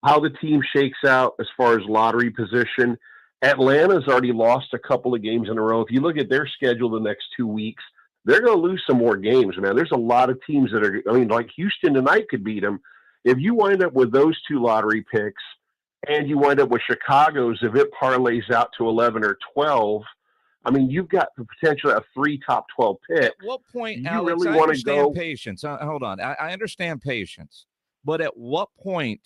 how the team shakes out as far as lottery position. Atlanta's already lost a couple of games in a row. If you look at their schedule the next 2 weeks, they're going to lose some more games, man. There's a lot of teams that are, like Houston tonight could beat them. If you wind up with those 2 lottery picks and you wind up with Chicago's, if it parlays out to 11 or 12, you've got the potential of 3 top 12 picks. At what point, Alex, really I want to understand go? patience. Hold on. I understand patience. But at what point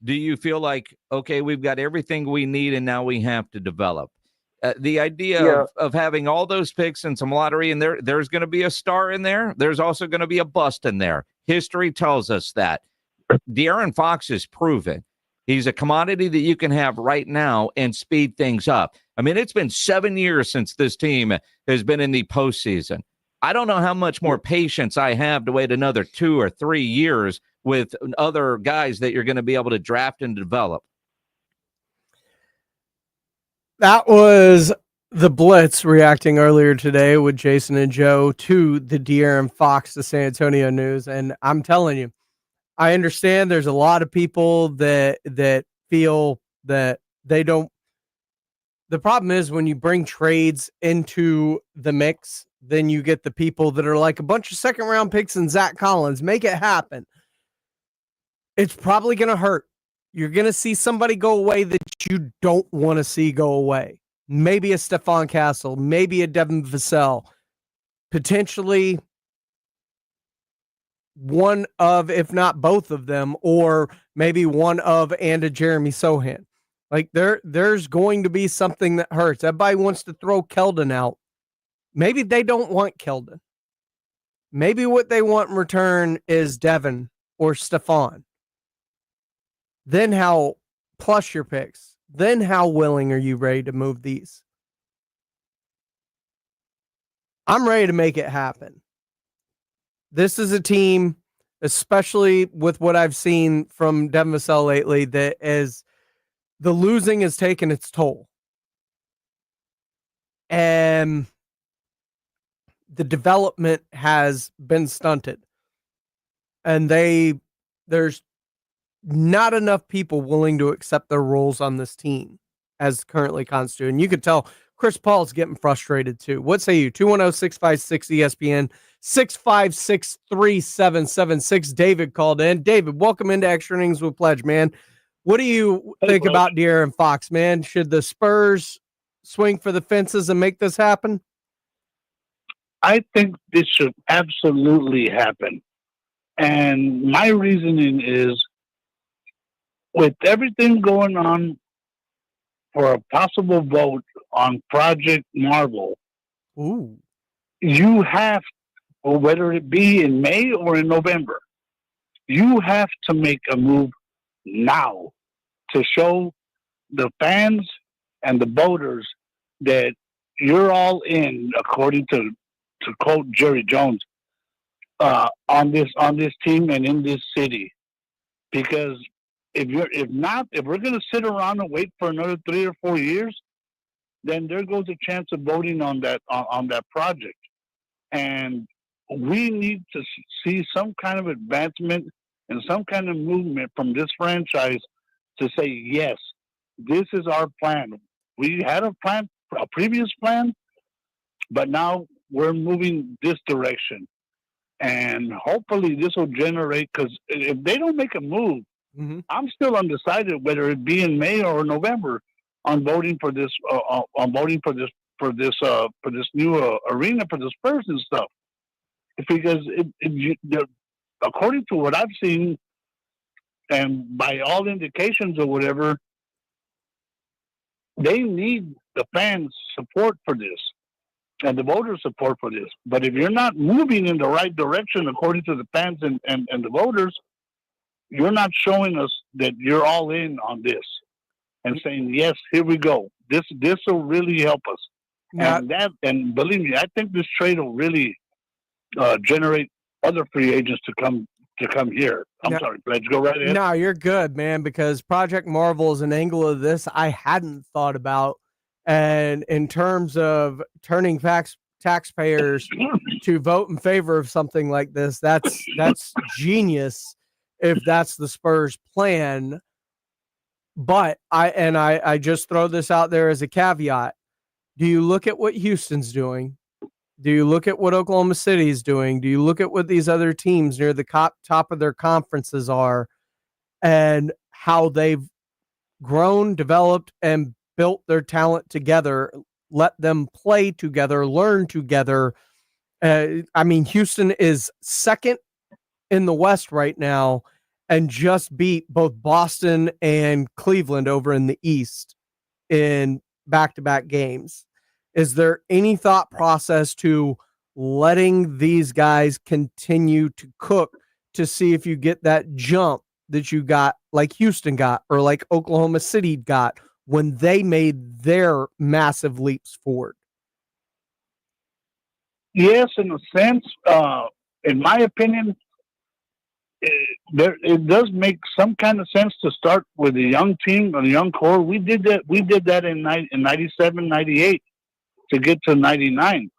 do you feel like, okay, we've got everything we need and now we have to develop? The idea of having all those picks and some lottery, and there's going to be a star in there. There's also going to be a bust in there. History tells us that. De'Aaron Fox is proven. He's a commodity that you can have right now and speed things up. I mean, it's been 7 years since this team has been in the postseason. I don't know how much more patience I have to wait another 2 or 3 years with other guys that you're going to be able to draft and develop. That was the Blitz reacting earlier today with Jason and Joe to the De'Aaron Fox to San Antonio news. And I'm telling you, I understand there's a lot of people that feel that they don't. The problem is when you bring trades into the mix, then you get the people that are like a bunch of second round picks and Zach Collins. Make it happen. It's probably going to hurt. You're going to see somebody go away that you don't want to see go away. Maybe a Stephon Castle, maybe a Devin Vassell, potentially one of, if not both of them, or maybe one of and a Jeremy Sohan. Like there's going to be something that hurts. Everybody wants to throw Keldon out. Maybe they don't want Keldon. Maybe what they want in return is Devin or Stephon. Then how, plus your picks, then how willing are you ready to move these? I'm ready to make it happen. This is a team, especially with what I've seen from Devin Vassell lately, that is the losing has taken its toll. And the development has been stunted. And there's not enough people willing to accept their roles on this team as currently constituted. And you could tell Chris Paul's getting frustrated too. What say you? 210-656-ESPN, 656-3776. David called in. David, welcome into Extra Innings with Pledge, man. What do you think about De'Aaron Fox, man? Should the Spurs swing for the fences and make this happen? I think this should absolutely happen. And my reasoning is, with everything going on for a possible vote on Project Marvel, you have, or whether it be in May or in November, you have to make a move now to show the fans and the voters that you're all in, according to quote Jerry Jones, on this team and in this city. Because if we're going to sit around and wait for another 3 or 4 years, then there goes a chance of voting on that project. And we need to see some kind of advancement and some kind of movement from this franchise to say, yes, this is our plan. We had a previous plan, but now we're moving this direction. And hopefully this will generate, because if they don't make a move, I'm still undecided whether it be in May or November on voting for this, for this new arena for the Spurs and stuff. Because according to what I've seen, and by all indications or whatever, they need the fans' support for this and the voters' support for this. But if you're not moving in the right direction according to the fans and the voters, you're not showing us that you're all in on this and saying, yes, here we go. This will really help us. And believe me, I think this trade will really generate other free agents to come here. I'm sorry, let's go right ahead. No, you're good, man, because Project Marvel is an angle of this I hadn't thought about. And in terms of turning taxpayers to vote in favor of something like this, that's genius if that's the Spurs plan. But I just throw this out there as a caveat. Do you look at what Houston's doing? Do you look at what Oklahoma City is doing? Do you look at what these other teams near the top of their conferences are and how they've grown, developed, and built their talent together, let them play together, learn together? I mean, Houston is second in the West right now and just beat both Boston and Cleveland over in the East in back-to-back games. Is there any thought process to letting these guys continue to cook to see if you get that jump that you got, like Houston got, or like Oklahoma City got when they made their massive leaps forward? Yes, in a sense. In my opinion, it does make some kind of sense to start with a young team, a young core. We did that. We did that in 97, 98 to get to 99.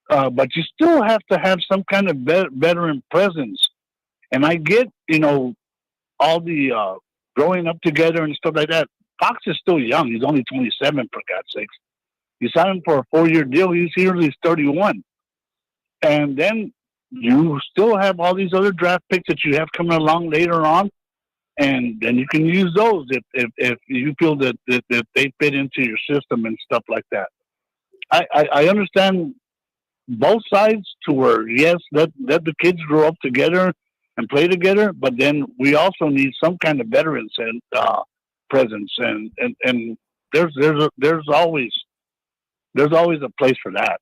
But you still have to have some kind of veteran presence. And I get, all the growing up together and stuff like that. Fox is still young. He's only 27, for God's sakes. You signed him for a 4-year deal. He's 31. And then you still have all these other draft picks that you have coming along later on. And then you can use those if you feel that they fit into your system and stuff like that. I understand both sides to where, yes, let the kids grow up together and play together, but then we also need some kind of veterans and presence, and there's always a place for that.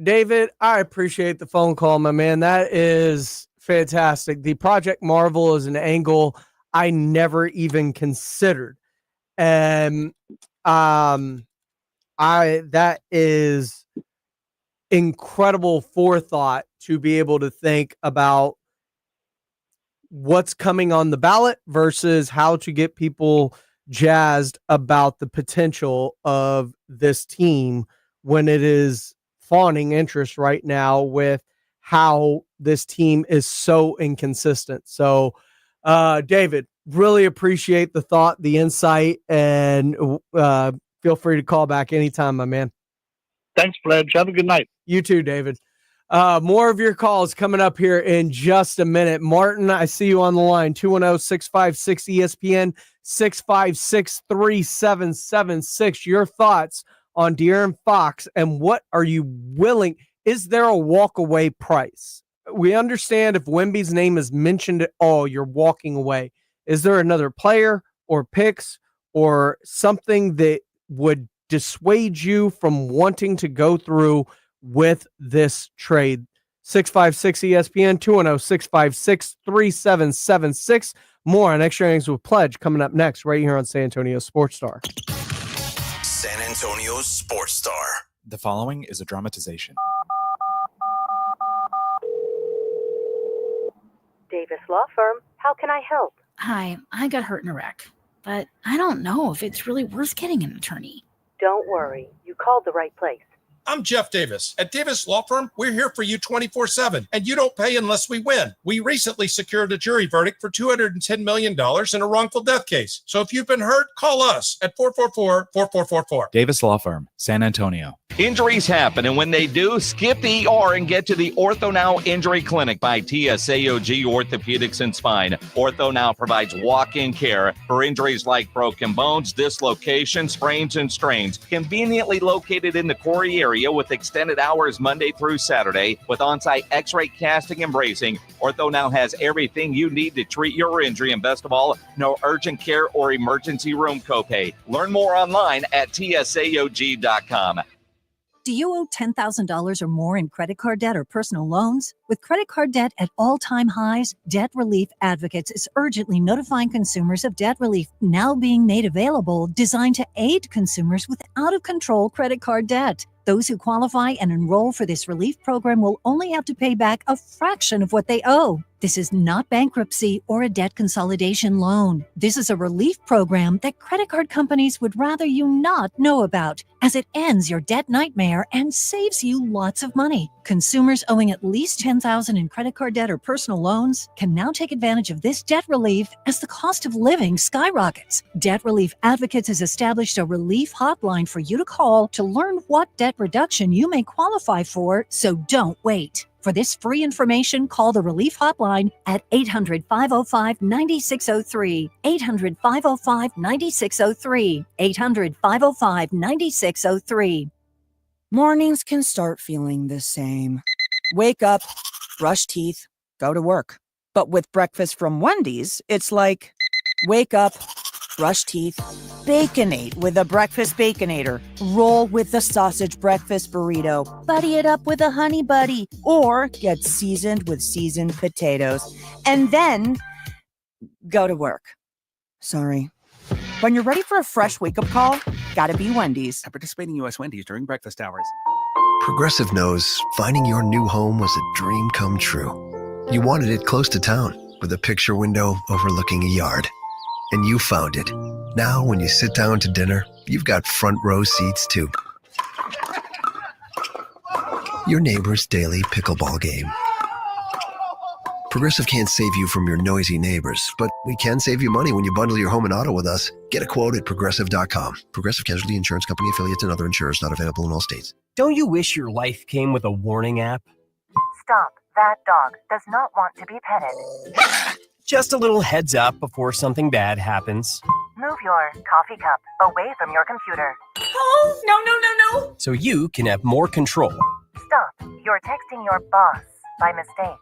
David, I appreciate the phone call, my man. That is fantastic. The Project Marvel is an angle I never even considered, and that is incredible forethought to be able to think about what's coming on the ballot versus how to get people jazzed about the potential of this team when it is fawning interest right now with how this team is so inconsistent. So, David, really appreciate the thought, the insight, and feel free to call back anytime, my man. Thanks, Pledge. Have a good night. You too, David. More of your calls coming up here in just a minute. Martin, I see you on the line. 210-656-ESPN, 656-3776. Your thoughts on De'Aaron Fox, and what are you willing? Is there a walk-away price? We understand if Wemby's name is mentioned at all, you're walking away. Is there another player or picks or something that would dissuade you from wanting to go through with this trade? 656-ESPN, 210-656-3776. More on Extra Innings with Pledge coming up next right here on San Antonio Sports Star. San Antonio Sports Star. The following is a dramatization. Davis Law Firm, how can I help? Hi, I got hurt in a wreck, but I don't know if it's really worth getting an attorney. Don't worry, you called the right place. I'm Jeff Davis. At Davis Law Firm, we're here for you 24/7, and you don't pay unless we win. We recently secured a jury verdict for $210 million in a wrongful death case. So if you've been hurt, call us at 444-4444. Davis Law Firm, San Antonio. Injuries happen, and when they do, skip the ER and get to the Ortho Now Injury Clinic by TSAOG Orthopedics and Spine. Ortho Now provides walk-in care for injuries like broken bones, dislocations, sprains, and strains. Conveniently located in the Corey area with extended hours Monday through Saturday with on-site x-ray casting and bracing. Ortho Now has everything you need to treat your injury, and best of all, no urgent care or emergency room copay. Learn more online at tsaog.com. Do you owe $10,000 or more in credit card debt or personal loans? With credit card debt at all-time highs, Debt Relief Advocates is urgently notifying consumers of debt relief now being made available, designed to aid consumers with out-of-control credit card debt. Those who qualify and enroll for this relief program will only have to pay back a fraction of what they owe. This is not bankruptcy or a debt consolidation loan. This is a relief program that credit card companies would rather you not know about, as it ends your debt nightmare and saves you lots of money. Consumers owing at least $10,000 in credit card debt or personal loans can now take advantage of this debt relief as the cost of living skyrockets. Debt Relief Advocates has established a relief hotline for you to call to learn what debt reduction you may qualify for, so don't wait. For this free information, call the Relief Hotline at 800-505-9603, 800-505-9603, 800-505-9603. Mornings can start feeling the same. Wake up, brush teeth, go to work. But with breakfast from Wendy's, it's like, wake up, brush teeth, Baconate with a breakfast Baconator. Roll with the sausage breakfast burrito. Buddy it up with a honey buddy. Or get seasoned with seasoned potatoes. And then go to work. Sorry. When you're ready for a fresh wake-up call, gotta be Wendy's. At participating U.S. Wendy's during breakfast hours. Progressive knows finding your new home was a dream come true. You wanted it close to town, with a picture window overlooking a yard. And you found it. Now, when you sit down to dinner, you've got front row seats too. Your neighbor's daily pickleball game. Progressive can't save you from your noisy neighbors, but we can save you money when you bundle your home and auto with us. Get a quote at Progressive.com. Progressive Casualty Insurance Company affiliates and other insurers not available in all states. Don't you wish your life came with a warning app? Stop. That dog does not want to be petted. Just a little heads up before something bad happens. Move your coffee cup away from your computer. Oh, no. So you can have more control. Stop. You're texting your boss by mistake.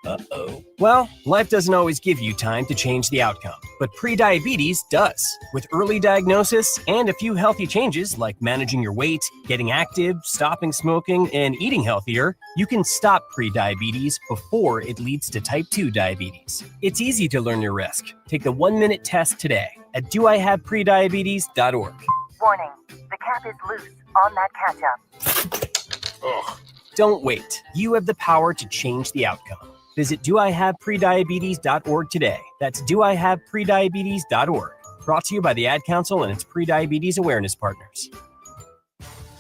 Uh-oh. Well, life doesn't always give you time to change the outcome, but prediabetes does. With early diagnosis and a few healthy changes like managing your weight, getting active, stopping smoking, and eating healthier, you can stop prediabetes before it leads to type 2 diabetes. It's easy to learn your risk. Take the 1-minute test today at doihaveprediabetes.org. Warning. The cap is loose on that ketchup. Ugh. Don't wait. You have the power to change the outcome. Visit doihaveprediabetes.org today. That's doihaveprediabetes.org. Brought to you by the Ad Council and its prediabetes awareness partners.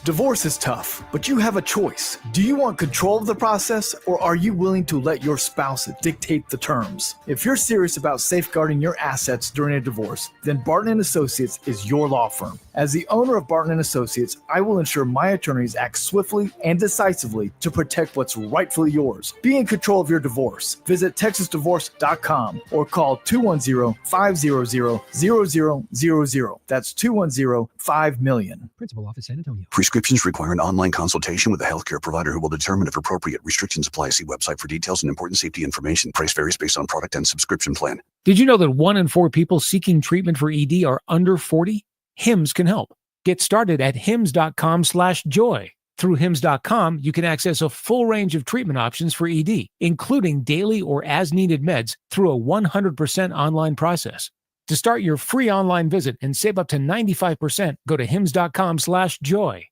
Divorce is tough, but you have a choice. Do you want control of the process, or are you willing to let your spouse dictate the terms? If you're serious about safeguarding your assets during a divorce, then Barton & Associates is your law firm. As the owner of Barton & Associates, I will ensure my attorneys act swiftly and decisively to protect what's rightfully yours. Be in control of your divorce. Visit TexasDivorce.com or call 210-500-0000. That's 210-5-MILLION. Principal Office, San Antonio. Prescriptions require an online consultation with a healthcare provider who will determine if appropriate. Restrictions apply. See website for details and important safety information. Price varies based on product and subscription plan. Did you know that 1 in 4 people seeking treatment for ED are under 40? HIMS can help. Get started at hims.com/joy. Through hims.com, you can access a full range of treatment options for ED, including daily or as-needed meds through a 100% online process. To start your free online visit and save up to 95%, go to hims.com/joy.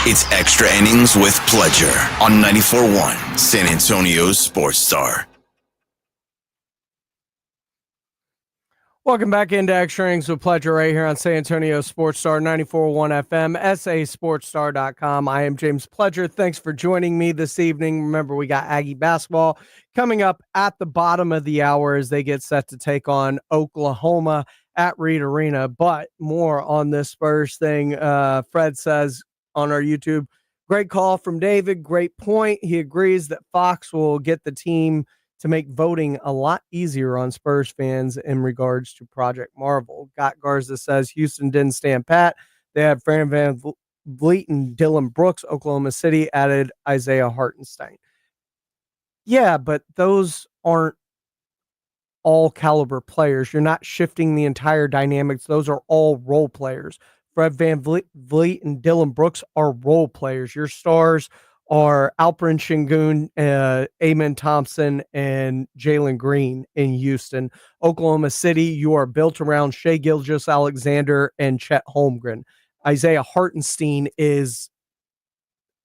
It's Extra Innings with Pledger on 94.1 San Antonio's Sports Star. Welcome back into Extra Innings with Pledger right here on San Antonio Sports Star 94.1 FM, sasportstar.com. I am James Pledger. Thanks for joining me this evening. Remember, we got Aggie basketball coming up at the bottom of the hour as they get set to take on Oklahoma at Reed Arena. But more on this Spurs thing. Fred says on our YouTube, great call from David. Great point. He agrees that Fox will get the team to make voting a lot easier on Spurs fans in regards to Project Marvel. Got Garza says Houston didn't stand pat. They had Fran Van Vliet and Dylan Brooks. Oklahoma City added Isaiah Hartenstein. Yeah, but those aren't all caliber players. You're not shifting the entire dynamics. Those are all role players. Fred Van Vliet and Dylan Brooks are role players. Your stars are Alperen Şengün, Amen Thompson, and Jalen Green in Houston. Oklahoma City, you are built around Shai Gilgeous-Alexander and Chet Holmgren. Isaiah Hartenstein is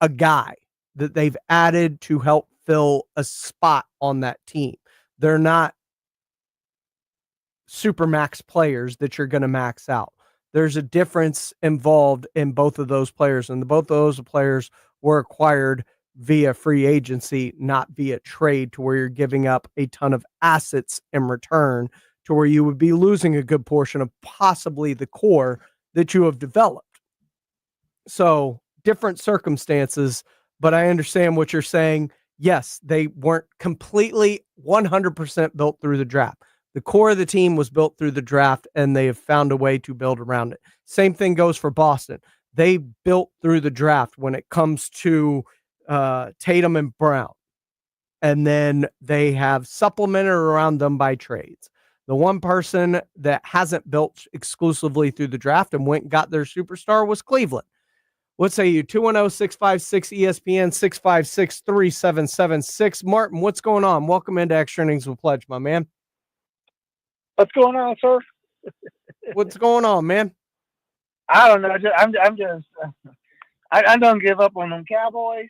a guy that they've added to help fill a spot on that team. They're not super max players that you're going to max out. There's a difference involved in both of those players, and both of those players were acquired via free agency, not via trade, to where you're giving up a ton of assets in return, to where you would be losing a good portion of possibly the core that you have developed. So different circumstances, but I understand what you're saying. Yes, they weren't completely 100% built through the draft. The core of the team was built through the draft, and they have found a way to build around it. Same thing goes for Boston. They built through the draft when it comes to Tatum and Brown. And then they have supplemented around them by trades. The one person that hasn't built exclusively through the draft and went and got their superstar was Cleveland. What say you? 210-656-ESPN, 656-3776. Martin, what's going on? Welcome into Extra Innings with Pledge, my man. What's going on, sir? What's going on, man? I don't know. I don't give up on them Cowboys.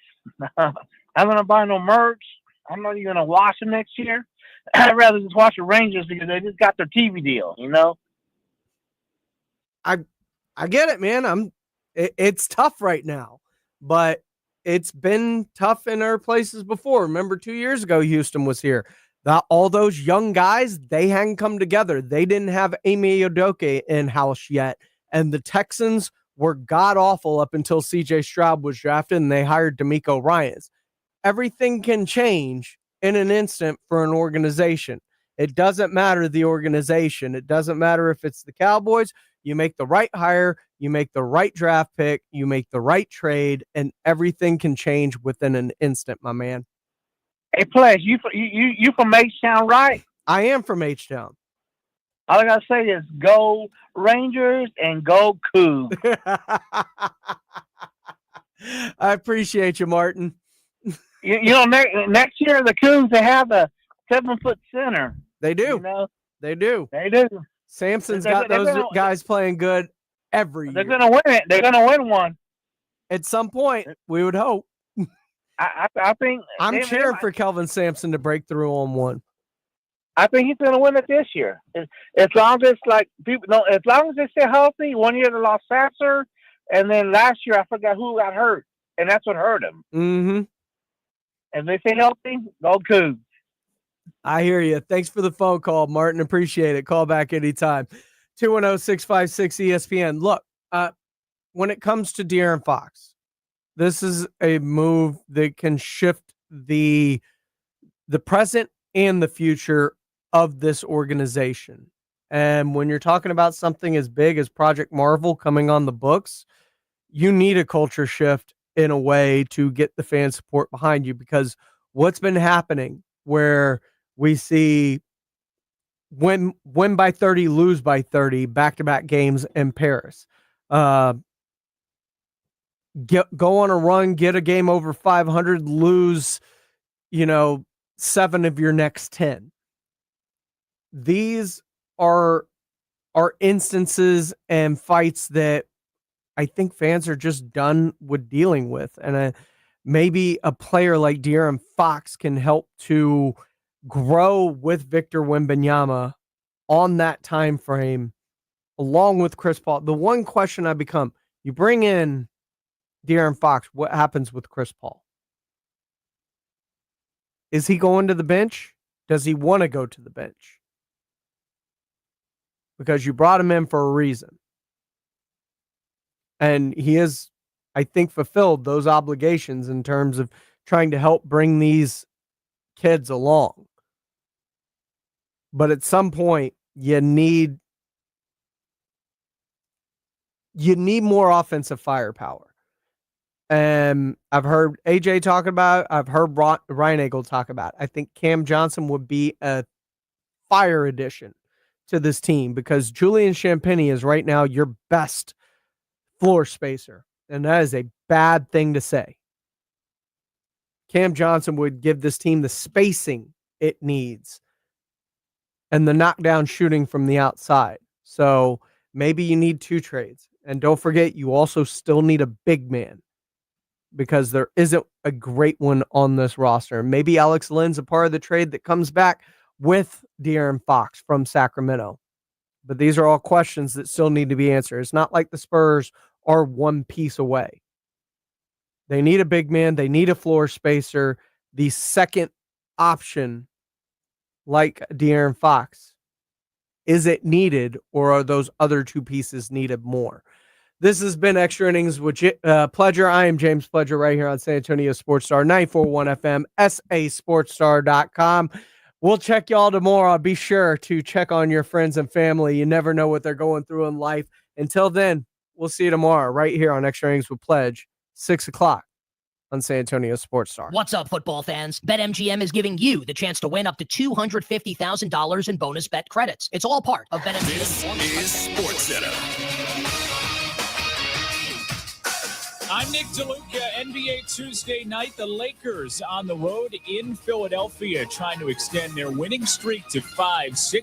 I'm going to buy no merch. I'm not even going to watch them next year. I'd rather just watch the Rangers because they just got their TV deal, you know? I get it, man. It's tough right now, but it's been tough in other places before. Remember 2 years ago, Houston was here. All those young guys, they hadn't come together. They didn't have Amy Udoka in-house yet, and the Texans were god-awful up until C.J. Stroud was drafted, and they hired D'Amico Ryans. Everything can change in an instant for an organization. It doesn't matter the organization. It doesn't matter if it's the Cowboys. You make the right hire, you make the right draft pick, you make the right trade, and everything can change within an instant, my man. Hey, Pledge, you from H-Town, right? I am from H-Town. All I got to say is go Rangers and go Cougs. I appreciate you, Martin. you know, next year the Cougs, they have a 7-foot center. They do. You know? They do. They do. Samson's got those guys playing good every year. They're going to win it. They're going to win one. At some point, we would hope. I think I'm cheering for Kelvin Sampson to break through on one. I think he's going to win it this year. As long as like people know, as long as they stay healthy. 1 year they lost Sasser, and then last year I forgot who got hurt, and that's what hurt him. Mm-hmm. If they stay healthy, go Cougs. I hear you. Thanks for the phone call, Martin. Appreciate it. Call back anytime. 210-656-ESPN. Look, when it comes to De'Aaron Fox, this is a move that can shift the present and the future of this organization. And when you're talking about something as big as Project Marvel coming on the books, you need a culture shift in a way to get the fan support behind you, because what's been happening where we see win by 30, lose by 30, back-to-back games in Paris. Go on a run, get a game over 500, lose, 7 of your next 10. These are instances and fights that I think fans are just done with dealing with. And maybe a player like De'Aaron Fox can help to grow with Victor Wembanyama on that time frame, along with Chris Paul. The one question I become, you bring in De'Aaron Fox, what happens with Chris Paul? Is he going to the bench? Does he want to go to the bench? Because you brought him in for a reason. And he has, I think, fulfilled those obligations in terms of trying to help bring these kids along. But at some point, you need more offensive firepower. And I've heard AJ talk about it. I've heard Ryan Eagle talk about it. I think Cam Johnson would be a fire addition to this team, because Julian Champagnie is right now your best floor spacer. And that is a bad thing to say. Cam Johnson would give this team the spacing it needs and the knockdown shooting from the outside. So maybe you need 2 trades. And don't forget, you also still need a big man, because there isn't a great one on this roster. Maybe Alex Lynn's a part of the trade that comes back with De'Aaron Fox from Sacramento. But these are all questions that still need to be answered. It's not like the Spurs are one piece away. They need a big man. They need a floor spacer. The second option, like De'Aaron Fox, is it needed, or are those other 2 pieces needed more? This has been Extra Innings with Pledger. I am James Pledger right here on San Antonio Sports Star, 94.1 FM, sasportstar.com. We'll check y'all tomorrow. Be sure to check on your friends and family. You never know what they're going through in life. Until then, we'll see you tomorrow right here on Extra Innings with Pledge, 6 o'clock on San Antonio Sports Star. What's up, football fans? BetMGM is giving you the chance to win up to $250,000 in bonus bet credits. It's all part of BetMGM. This is SportsCenter. I'm Nick DeLuca. NBA Tuesday night, the Lakers on the road in Philadelphia trying to extend their winning streak to 5. 6